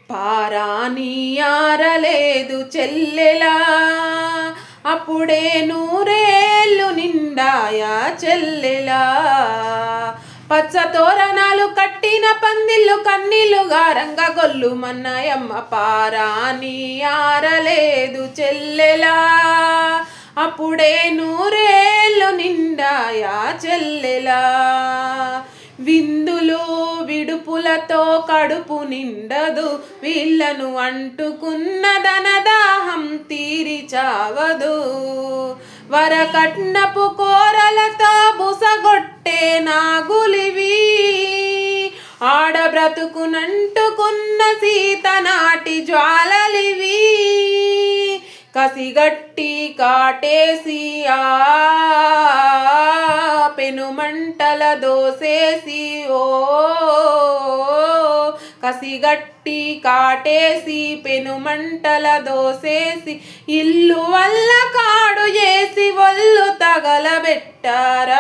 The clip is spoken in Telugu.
పారాని ఆరలేదు చెల్లెలా అప్పుడే నూరేళ్ళు నిండాయా చెల్లెలా పచ్చ తోరణాలు కట్టిన పందిళ్ళు కన్నీళ్ళుగా రంగగొల్లు మన్నయమ్మ పారాని ఆరలేదు చెల్లెలా అప్పుడే నూరేళ్ళు నిండాయా చెల్లెలా విందులు విడుపులతో కడుపు నిండదు వీళ్ళను అంటుకున్న ధనదాహం తీరి చావదు వరకట్నపు కోరలతో బుసగొట్టే నాగులివి ఆడబ్రతుకునంటుకున్న సీతనాటి జ్వాలలివి కసిగట్టి కాటేసి పెనుమంటల దోసేసి కసిగట్టి కాటేసి పెనుమంటల దోసేసి ఇల్లు వల్ల కాడు చేసి ఒళ్ళు తగలబెట్టారా